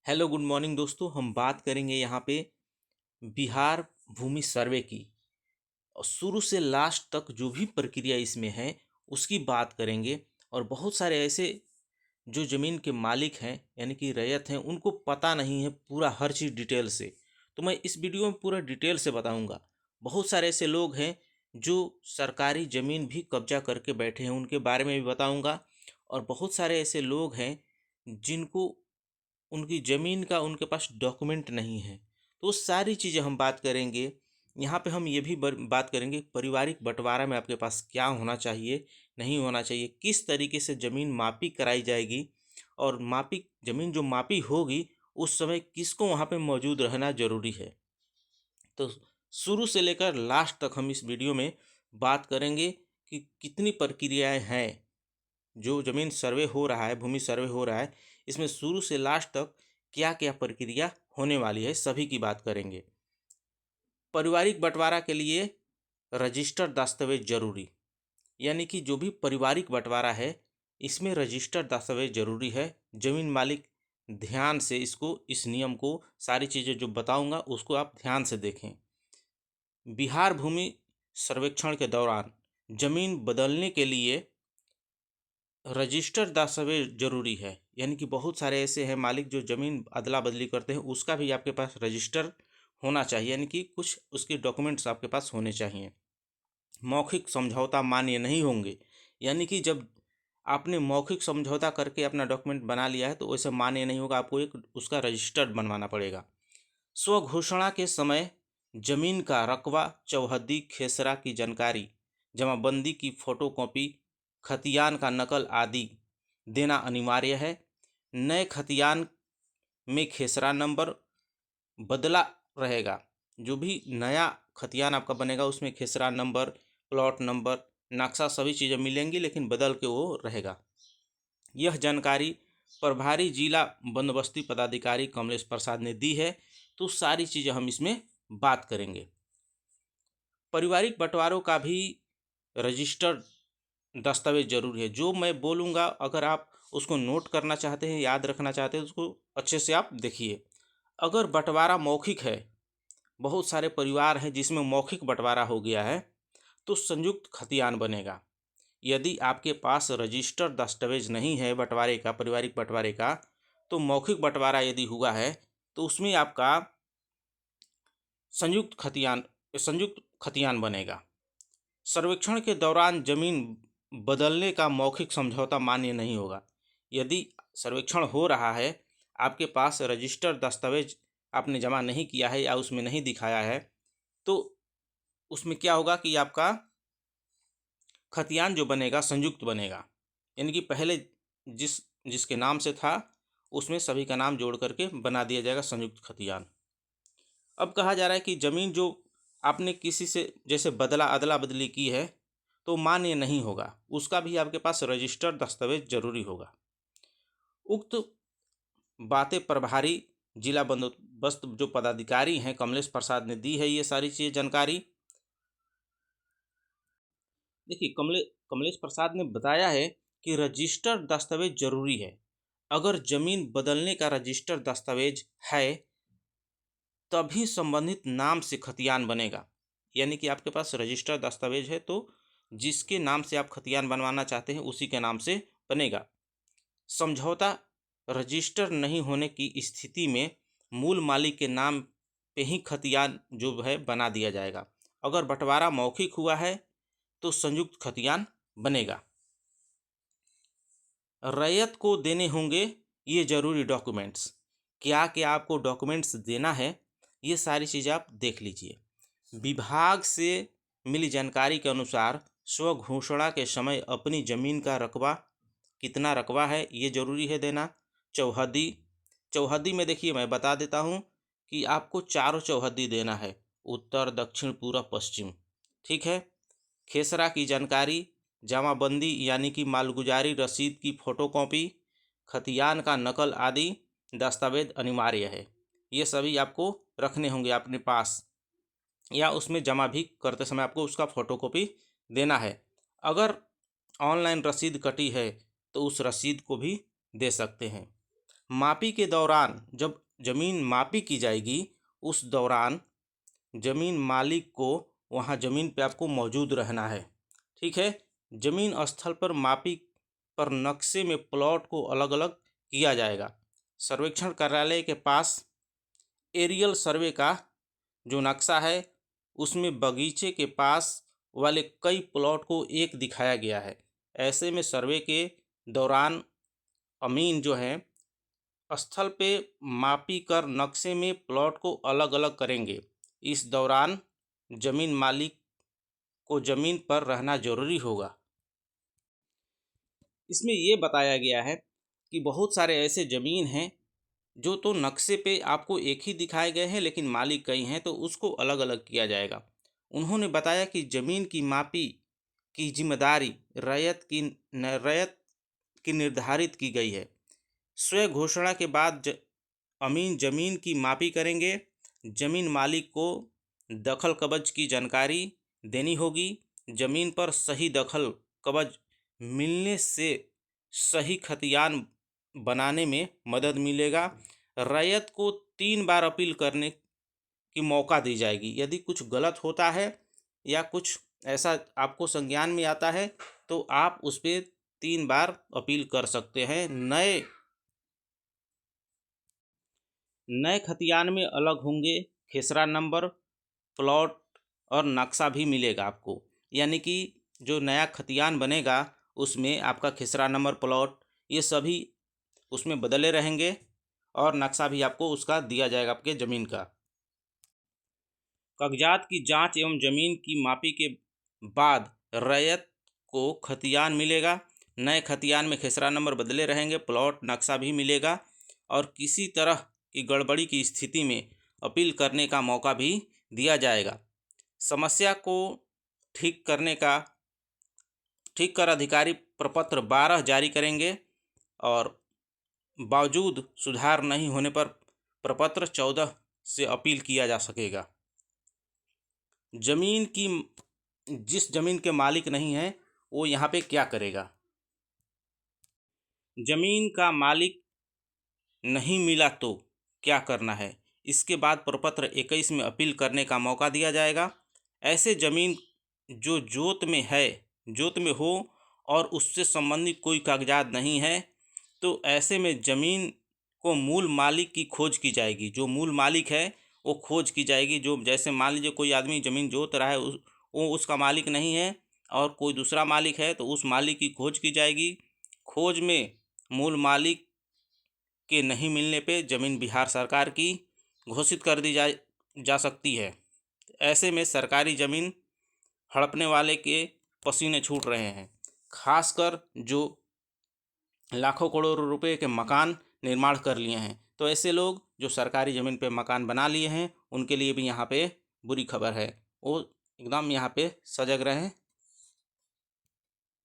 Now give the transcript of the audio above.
Hello good morning दोस्तों। हम बात करेंगे यहाँ पे बिहार भूमि सर्वे की और शुरू से लास्ट तक जो भी प्रक्रिया इसमें है उसकी बात करेंगे। और बहुत सारे ऐसे जो ज़मीन के मालिक हैं यानी कि रैयत हैं उनको पता नहीं है पूरा हर चीज़ डिटेल से। तो मैं इस वीडियो में पूरा डिटेल से बताऊंगा। बहुत सारे ऐसे लोग हैं जो सरकारी ज़मीन भी कब्जा करके बैठे हैं, उनके बारे में भी बताऊंगा। और बहुत सारे ऐसे लोग हैं जिनको उनकी ज़मीन का उनके पास डॉक्यूमेंट नहीं है। तो वो सारी चीज़ें हम बात करेंगे। यहाँ पे हम ये भी बात करेंगे पारिवारिक बंटवारा में आपके पास क्या होना चाहिए, नहीं होना चाहिए, किस तरीके से ज़मीन मापी कराई जाएगी और मापी ज़मीन जो मापी होगी उस समय किसको वहाँ पे मौजूद रहना ज़रूरी है। तो शुरू से लेकर लास्ट तक हम इस वीडियो में बात करेंगे कि कितनी प्रक्रियाएं हैं। जो ज़मीन सर्वे हो रहा है, भूमि सर्वे हो रहा है, इसमें शुरू से लास्ट तक क्या क्या प्रक्रिया होने वाली है, सभी की बात करेंगे। पारिवारिक बंटवारा के लिए रजिस्टर दस्तावेज जरूरी, यानी कि जो भी पारिवारिक बंटवारा है इसमें रजिस्टर दस्तावेज जरूरी है। जमीन मालिक ध्यान से इस नियम को, सारी चीज़ें जो बताऊंगा उसको आप ध्यान से देखें। बिहार भूमि सर्वेक्षण के दौरान जमीन बदलने के लिए रजिस्टर दस्तावेज जरूरी है। यानी कि बहुत सारे ऐसे हैं मालिक जो ज़मीन अदला बदली करते हैं, उसका भी आपके पास रजिस्टर होना चाहिए, यानी कि कुछ उसके डॉक्यूमेंट्स आपके पास होने चाहिए। मौखिक समझौता मान्य नहीं होंगे, यानी कि जब आपने मौखिक समझौता करके अपना डॉक्यूमेंट बना लिया है तो वैसे मान्य नहीं होगा, आपको एक उसका रजिस्टर बनवाना पड़ेगा। स्वघोषणा के समय जमीन का रकबा, चौहद्दी, खेसरा की जानकारी, जमाबंदी की फोटोकॉपी, खतियान का नकल आदि देना अनिवार्य है। नए खतियान में खेसरा नंबर बदला रहेगा। जो भी नया खतियान आपका बनेगा उसमें खेसरा नंबर, प्लॉट नंबर, नक्शा सभी चीज़ें मिलेंगी, लेकिन बदल के वो रहेगा। यह जानकारी प्रभारी जिला बंदोबस्ती पदाधिकारी कमलेश प्रसाद ने दी है। तो सारी चीज़ें हम इसमें बात करेंगे। पारिवारिक बंटवारों का भी रजिस्टर दस्तावेज जरूरी है। जो मैं बोलूँगा अगर आप उसको नोट करना चाहते हैं, याद रखना चाहते हैं, उसको अच्छे से आप देखिए। अगर बंटवारा मौखिक है, बहुत सारे परिवार हैं जिसमें मौखिक बंटवारा हो गया है, तो संयुक्त खतियान बनेगा। यदि आपके पास रजिस्टर दस्तावेज नहीं है बंटवारे का, पारिवारिक बंटवारे का, तो मौखिक बंटवारा यदि हुआ है तो उसमें आपका संयुक्त खतियान बनेगा। सर्वेक्षण के दौरान जमीन बदलने का मौखिक समझौता मान्य नहीं होगा। यदि सर्वेक्षण हो रहा है, आपके पास रजिस्टर दस्तावेज आपने जमा नहीं किया है या उसमें नहीं दिखाया है, तो उसमें क्या होगा कि आपका खतियान जो बनेगा संयुक्त बनेगा। यानी कि पहले जिसके नाम से था उसमें सभी का नाम जोड़ करके बना दिया जाएगा संयुक्त खतियान। अब कहा जा रहा है कि ज़मीन जो आपने किसी से जैसे अदला बदली की है तो मान्य नहीं होगा, उसका भी आपके पास रजिस्टर दस्तावेज जरूरी होगा। उक्त बातें प्रभारी जिला बंदोबस्त जो पदाधिकारी हैं कमलेश प्रसाद ने दी है, ये सारी चीज़ें जानकारी। देखिए कमलेश प्रसाद ने बताया है कि रजिस्टर दस्तावेज जरूरी है। अगर जमीन बदलने का रजिस्टर दस्तावेज है तभी संबंधित नाम से खतियान बनेगा। यानी कि आपके पास रजिस्टर दस्तावेज है तो जिसके नाम से आप खतियान बनवाना चाहते हैं उसी के नाम से बनेगा। समझौता रजिस्टर नहीं होने की स्थिति में मूल मालिक के नाम पे ही खतियान जो है बना दिया जाएगा। अगर बंटवारा मौखिक हुआ है तो संयुक्त खतियान बनेगा। रैयत को देने होंगे ये जरूरी डॉक्यूमेंट्स। क्या क्या आपको डॉक्यूमेंट्स देना है ये सारी चीज़ें आप देख लीजिए। विभाग से मिली जानकारी के अनुसार स्व घोषणा के समय अपनी ज़मीन का रकबा, कितना रकबा है ये जरूरी है देना। चौहद्दी, चौहद्दी में देखिए मैं बता देता हूँ कि आपको चारों चौहद्दी देना है, उत्तर, दक्षिण, पूर्व, पश्चिम। ठीक है। खेसरा की जानकारी, जमाबंदी यानी कि मालगुजारी रसीद की फोटोकॉपी, खतियान का नकल आदि दस्तावेज अनिवार्य है। ये सभी आपको रखने होंगे अपने पास, या उसमें जमा भी करते समय आपको उसका फोटोकॉपी देना है। अगर ऑनलाइन रसीद कटी है तो उस रसीद को भी दे सकते हैं। मापी के दौरान जब ज़मीन मापी की जाएगी उस दौरान ज़मीन मालिक को वहाँ ज़मीन पे आपको मौजूद रहना है। ठीक है। ज़मीन स्थल पर मापी पर नक्शे में प्लॉट को अलग अलग किया जाएगा। सर्वेक्षण कार्यालय के पास एरियल सर्वे का जो नक्शा है उसमें बगीचे के पास वाले कई प्लॉट को एक दिखाया गया है। ऐसे में सर्वे के दौरान अमीन जो है स्थल पे मापी कर नक्शे में प्लॉट को अलग अलग करेंगे। इस दौरान जमीन मालिक को जमीन पर रहना जरूरी होगा। इसमें ये बताया गया है कि बहुत सारे ऐसे ज़मीन हैं जो तो नक्शे पे आपको एक ही दिखाए गए हैं लेकिन मालिक कई हैं, तो उसको अलग अलग किया जाएगा। उन्होंने बताया कि ज़मीन की मापी की जिम्मेदारी रैयत की निर्धारित की गई है। स्वयं घोषणा के बाद अमीन ज़मीन की मापी करेंगे। ज़मीन मालिक को दखल कब्ज की जानकारी देनी होगी। ज़मीन पर सही दखल कब्ज मिलने से सही खतियान बनाने में मदद मिलेगा। रैयत को 3 बार अपील करने की मौका दी जाएगी। यदि कुछ गलत होता है या कुछ ऐसा आपको संज्ञान में आता है तो आप उस पर 3 बार अपील कर सकते हैं। नए खतियान में अलग होंगे खेसरा नंबर, प्लॉट और नक्शा भी मिलेगा आपको। यानी कि जो नया खतियान बनेगा उसमें आपका खेसरा नंबर, प्लॉट ये सभी उसमें बदले रहेंगे और नक्शा भी आपको उसका दिया जाएगा आपके ज़मीन का। कागजात की जांच एवं ज़मीन की मापी के बाद रैयत को खतियान मिलेगा। नए खतियान में खेसरा नंबर बदले रहेंगे, प्लॉट नक्शा भी मिलेगा और किसी तरह की गड़बड़ी की स्थिति में अपील करने का मौका भी दिया जाएगा। समस्या को ठीक कर अधिकारी प्रपत्र 12 जारी करेंगे और बावजूद सुधार नहीं होने पर प्रपत्र 14 से अपील किया जा सकेगा। जिस ज़मीन के मालिक नहीं है वो यहाँ पे क्या करेगा? ज़मीन का मालिक नहीं मिला तो क्या करना है? इसके बाद प्रपत्र 21 में अपील करने का मौका दिया जाएगा। ऐसे ज़मीन जो जोत में हो और उससे संबंधित कोई कागजात नहीं है तो ऐसे में ज़मीन को मूल मालिक की खोज की जाएगी। जो मूल मालिक है वो खोज की जाएगी। जो जैसे मान लीजिए कोई आदमी ज़मीन जोत रहा है, वो उसका मालिक नहीं है और कोई दूसरा मालिक है तो उस मालिक की खोज की जाएगी। खोज में मूल मालिक के नहीं मिलने पे ज़मीन बिहार सरकार की घोषित कर दी जा सकती है। ऐसे में सरकारी ज़मीन हड़पने वाले के पसीने छूट रहे हैं। खासकर जो लाखों करोड़ों रुपए के मकान निर्माण कर लिए हैं, तो ऐसे लोग जो सरकारी ज़मीन पे मकान बना लिए हैं उनके लिए भी यहाँ पे बुरी खबर है। वो एकदम यहाँ पे सजग रहें।